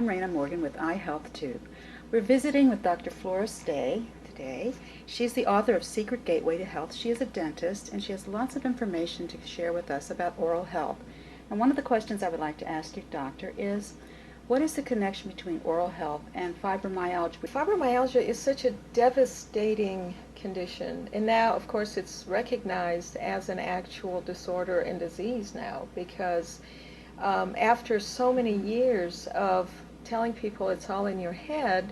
Raina Morgan with iHealthTube. We're visiting with Dr. Flora Stay today. She's the author of Secret Gateway to Health. She is a dentist, and she has lots of information to share with us about oral health. And one of the questions I would like to ask you, Doctor, is what is the connection between oral health and fibromyalgia? Fibromyalgia is such a devastating condition, and now, of course, it's recognized as an actual disorder and disease now because after so many years of telling people it's all in your head,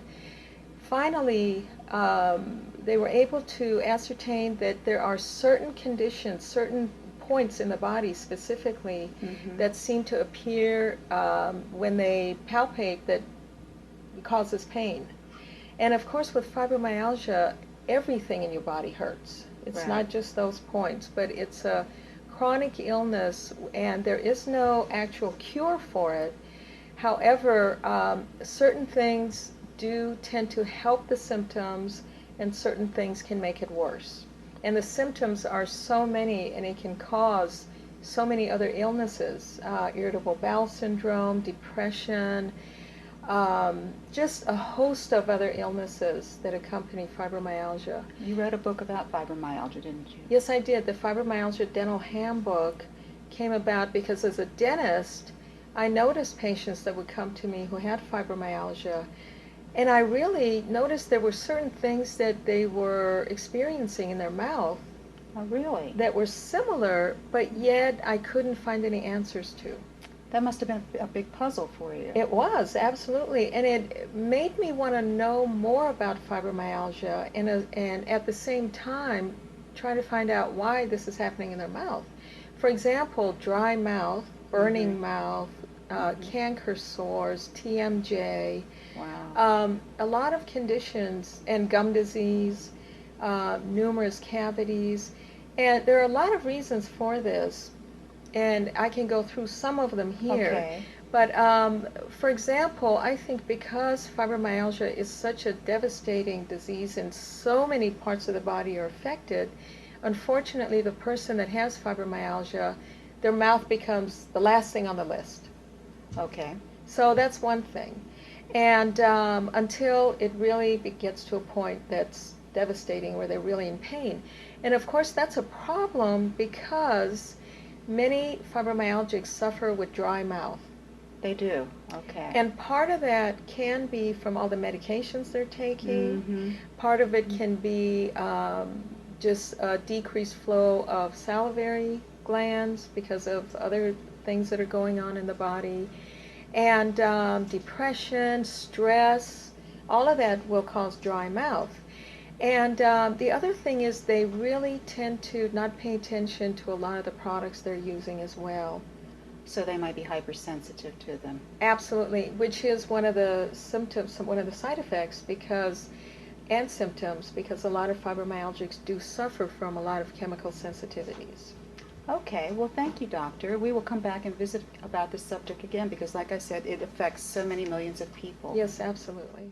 finally they were able to ascertain that there are certain conditions, certain points in the body specifically that seem to appear when they palpate that causes pain. And of course with fibromyalgia, everything in your body hurts. It's not just those points, but it's a chronic illness and there is no actual cure for it. However, certain things do tend to help the symptoms and certain things can make it worse. And the symptoms are so many and it can cause so many other illnesses, irritable bowel syndrome, depression, just a host of other illnesses that accompany fibromyalgia. You wrote a book about fibromyalgia, didn't you? Yes, I did. The Fibromyalgia Dental Handbook came about because as a dentist, I noticed patients that would come to me who had fibromyalgia, and I really noticed there were certain things that they were experiencing in their mouth that were similar, but yet I couldn't find any answers to. That must have been a big puzzle for you. It was, absolutely. And it made me want to know more about fibromyalgia and at the same time try to find out why this is happening in their mouth. For example, dry mouth, burning mouth, canker sores, TMJ, a lot of conditions, and gum disease, numerous cavities. And there are a lot of reasons for this. And I can go through some of them here. Okay. But for example, I think because fibromyalgia is such a devastating disease and so many parts of the body are affected, unfortunately the person that has fibromyalgia, their mouth becomes the last thing on the list. Okay. So that's one thing. And until it really gets to a point that's devastating where they're really in pain. And of course that's a problem because many fibromyalgics suffer with dry mouth. They do, okay. And part of that can be from all the medications they're taking. Part of it can be just a decreased flow of salivary glands because of other things that are going on in the body. And depression, stress, all of that will cause dry mouth. And the other thing is they really tend to not pay attention to a lot of the products they're using as well. So they might be hypersensitive to them. Absolutely, which is one of the symptoms, one of the side effects and symptoms, because a lot of fibromyalgics do suffer from a lot of chemical sensitivities. Okay, well thank you, Doctor. We will come back and visit about this subject again because like I said, it affects so many millions of people. Yes, absolutely.